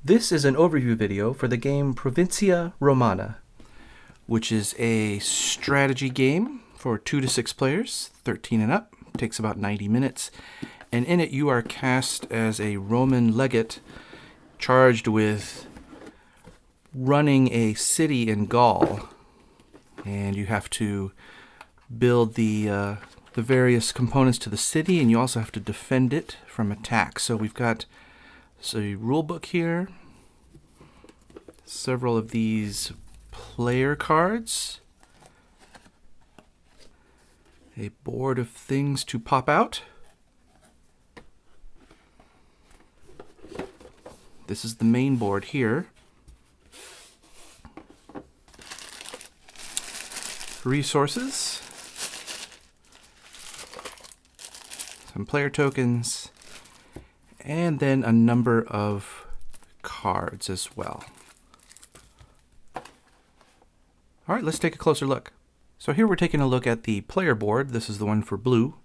This is an overview video for the game Provincia Romana, which is a strategy game for 2 to 6 players, 13 and up. It takes about 90 minutes. And in it you are cast as a Roman legate charged with running a city in Gaul. And you have to build the various components to the city, and you also have to defend it from attack. So we've got a rule book here, several of these player cards, a board of things to pop out. This is the main board here. Resources, some player tokens, and then a number of cards as well. All right, let's take a closer look. So here we're taking a look at the player board. This is the one for blue,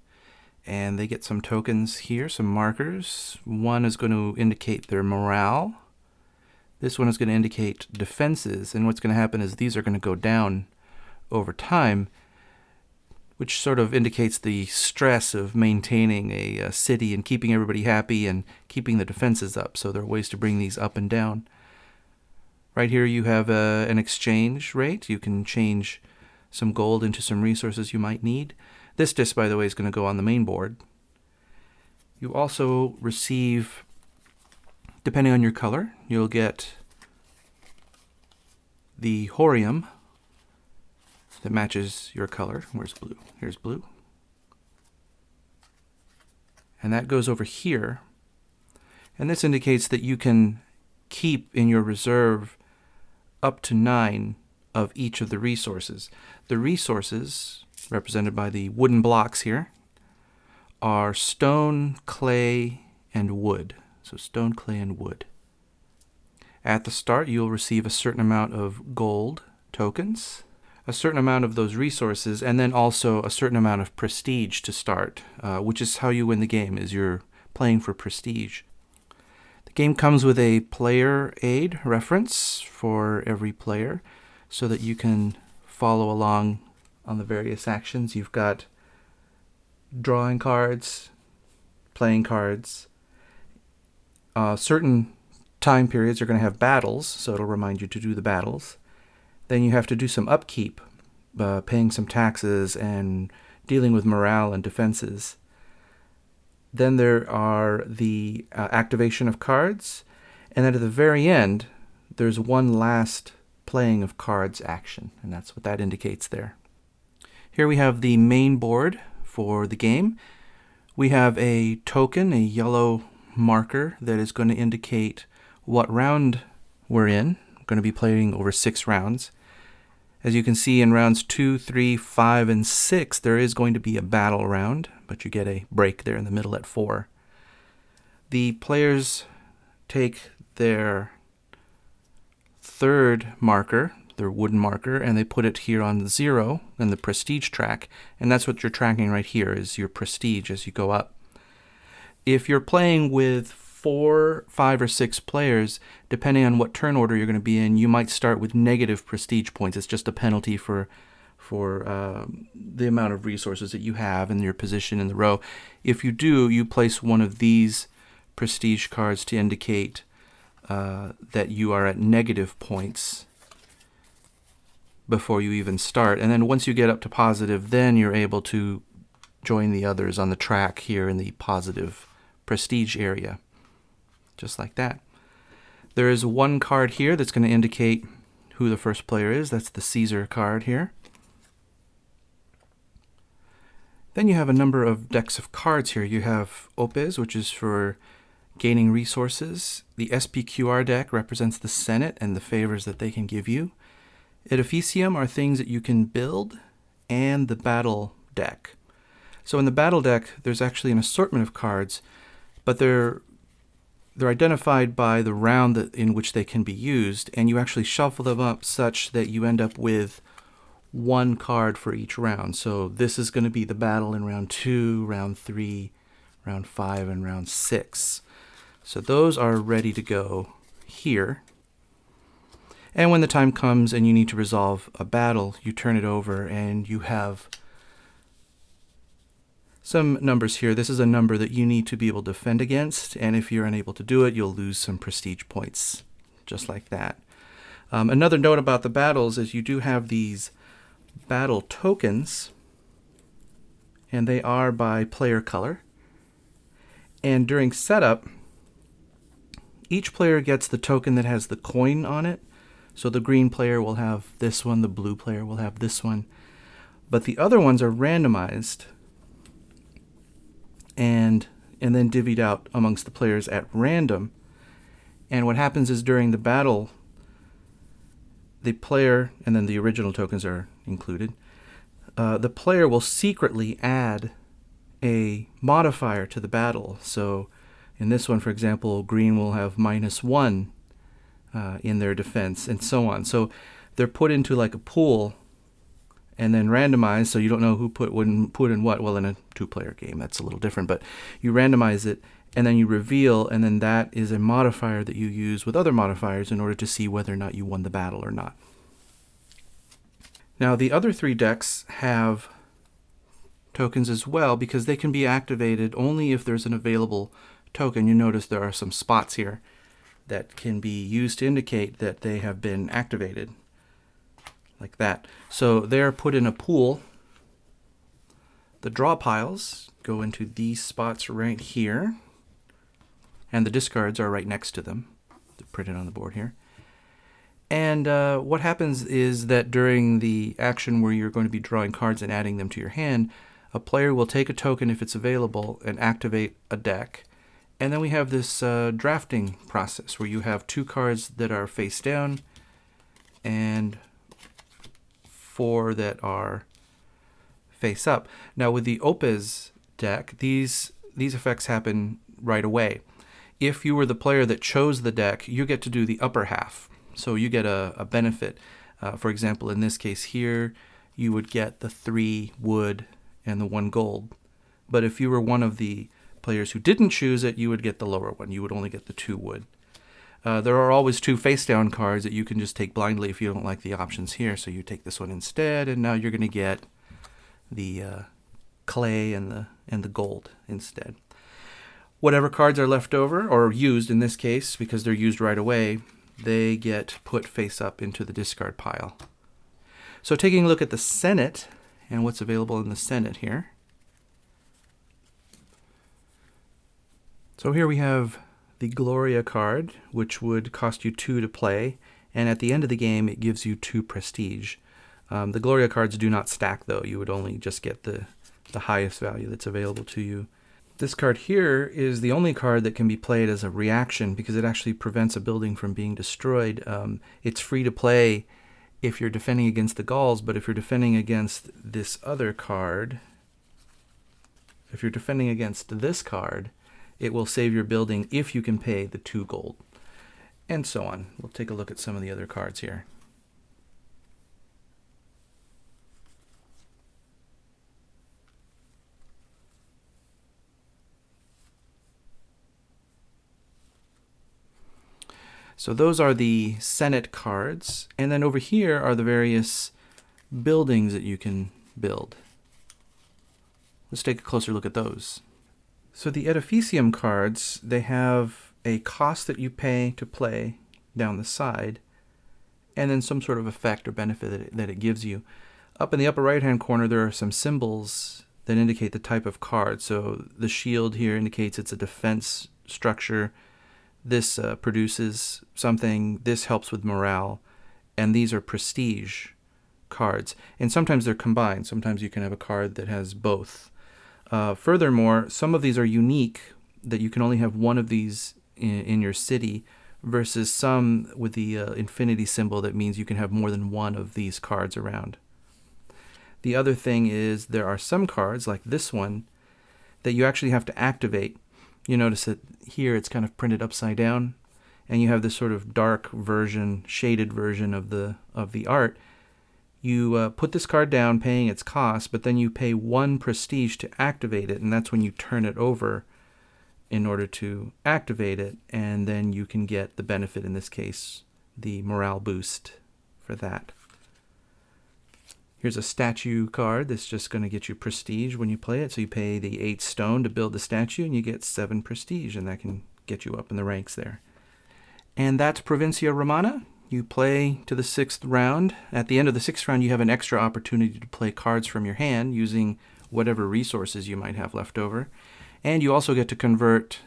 and they get some tokens here, some markers. One is going to indicate their morale. This one is going to indicate defenses, and what's going to happen is these are going to go down over time, which sort of indicates the stress of maintaining a city and keeping everybody happy and keeping the defenses up. So there are ways to bring these up and down. Right here you have an exchange rate. You can change some gold into some resources you might need. This disc, by the way, is going to go on the main board. You also receive, depending on your color, you'll get the Horium that matches your color. Where's blue? Here's blue. And that goes over here. And this indicates that you can keep in your reserve up to 9 of each of the resources. The resources, represented by the wooden blocks here, are stone, clay, and wood. So stone, clay, and wood. At the start, you'll receive a certain amount of gold tokens, a certain amount of those resources, and then also a certain amount of prestige to start, which is how you win the game, is you're playing for prestige. The game comes with a player aid reference for every player so that you can follow along on the various actions. You've got drawing cards, playing cards. Certain time periods are going to have battles, so it'll remind you to do the battles. Then you have to do some upkeep, paying some taxes and dealing with morale and defenses. Then there are the activation of cards, and then at the very end, there's one last playing of cards action, and that's what that indicates there. Here we have the main board for the game. We have a token, a yellow marker that is going to indicate what round we're in. We're going to be playing over 6 rounds. As you can see, in rounds 2, 3, 5, and 6, there is going to be a battle round, but you get a break there in the middle at 4. The players take their third marker, their wooden marker, and they put it here on the 0 in the prestige track, and that's what you're tracking right here, is your prestige as you go up. If you're playing with 4, 5, or 6 players, depending on what turn order you're going to be in, you might start with negative prestige points. It's just a penalty for the amount of resources that you have and your position in the row. If you do, you place one of these prestige cards to indicate that you are at negative points before you even start. And then once you get up to positive, then you're able to join the others on the track here in the positive prestige area. Just like that. There is one card here that's going to indicate who the first player is. That's the Caesar card here. Then you have a number of decks of cards here. You have Opes, which is for gaining resources. The SPQR deck represents the Senate and the favors that they can give you. Edificium are things that you can build, and the battle deck. So in the battle deck, there's actually an assortment of cards, but they're identified by the round in which they can be used, and you actually shuffle them up such that you end up with one card for each round. So this is going to be the battle in round 2, round 3, round 5, and round 6. So those are ready to go here. And when the time comes and you need to resolve a battle, you turn it over and you have some numbers here. This is a number that you need to be able to defend against, and if you're unable to do it, you'll lose some prestige points, just like that. Another note about the battles is you do have these battle tokens, and they are by player color. And during setup, each player gets the token that has the coin on it. So the green player will have this one, the blue player will have this one. But the other ones are randomized and then divvied out amongst the players at random. And what happens is during the battle, the player, and then the original tokens are included, the player will secretly add a modifier to the battle. So in this one, for example, green will have -1 in their defense, and so on. So they're put into like a pool and then randomized, so you don't know who put in what. Well, in a two-player game, that's a little different, but you randomize it, and then you reveal, and then that is a modifier that you use with other modifiers in order to see whether or not you won the battle or not. Now, the other 3 decks have tokens as well, because they can be activated only if there's an available token. You notice there are some spots here that can be used to indicate that they have been activated, like that. So they're put in a pool. The draw piles go into these spots right here, and the discards are right next to them. They're printed on the board here. And what happens is that during the action where you're going to be drawing cards and adding them to your hand, a player will take a token if it's available and activate a deck. And then we have this drafting process where you have 2 cards that are face down and 4 that are face up. Now with the Opes deck, these effects happen right away. If you were the player that chose the deck, you get to do the upper half. So you get a benefit. For example, in this case here, you would get the 3 wood and the 1 gold. But if you were one of the players who didn't choose it, you would get the lower one. You would only get the 2 wood. There are always 2 face-down cards that you can just take blindly if you don't like the options here. So you take this one instead, and now you're going to get the clay and the gold instead. Whatever cards are left over, or used in this case, because they're used right away, they get put face up into the discard pile. So taking a look at the Senate and what's available in the Senate here. So here we have the Gloria card, which would cost you 2 to play, and at the end of the game it gives you 2 prestige. The Gloria cards do not stack though. You would only just get the highest value that's available to you. This card here is the only card that can be played as a reaction because it actually prevents a building from being destroyed. It's free to play if you're defending against the Gauls, but if you're defending against this other card, if you're defending against this card, it will save your building if you can pay the 2 gold, and so on. We'll take a look at some of the other cards here. So those are the Senate cards, and then over here are the various buildings that you can build. Let's take a closer look at those. So the Edificium cards, they have a cost that you pay to play down the side, and then some sort of effect or benefit that it gives you. Up in the upper right-hand corner, there are some symbols that indicate the type of card. So the shield here indicates it's a defense structure. This produces something. This helps with morale. And these are prestige cards. And sometimes they're combined. Sometimes you can have a card that has both. Furthermore, some of these are unique, that you can only have one of these in your city, versus some with the infinity symbol that means you can have more than one of these cards around. The other thing is there are some cards, like this one, that you actually have to activate. You notice that here it's kind of printed upside down, and you have this sort of dark version, shaded version of the art. You put this card down paying its cost, but then you pay 1 prestige to activate it, and that's when you turn it over in order to activate it, and then you can get the benefit, in this case, the morale boost for that. Here's a statue card that's just going to get you prestige when you play it. So you pay the 8 stone to build the statue, and you get 7 prestige, and that can get you up in the ranks there. And that's Provincia Romana. You play to the 6th round. At the end of the 6th round, you have an extra opportunity to play cards from your hand using whatever resources you might have left over. And you also get to convert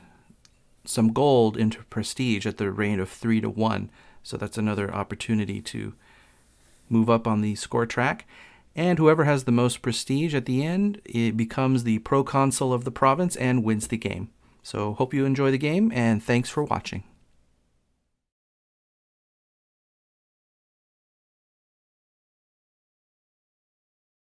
some gold into prestige at the rate of 3 to 1. So that's another opportunity to move up on the score track. And whoever has the most prestige at the end, it becomes the proconsul of the province and wins the game. So hope you enjoy the game, and thanks for watching.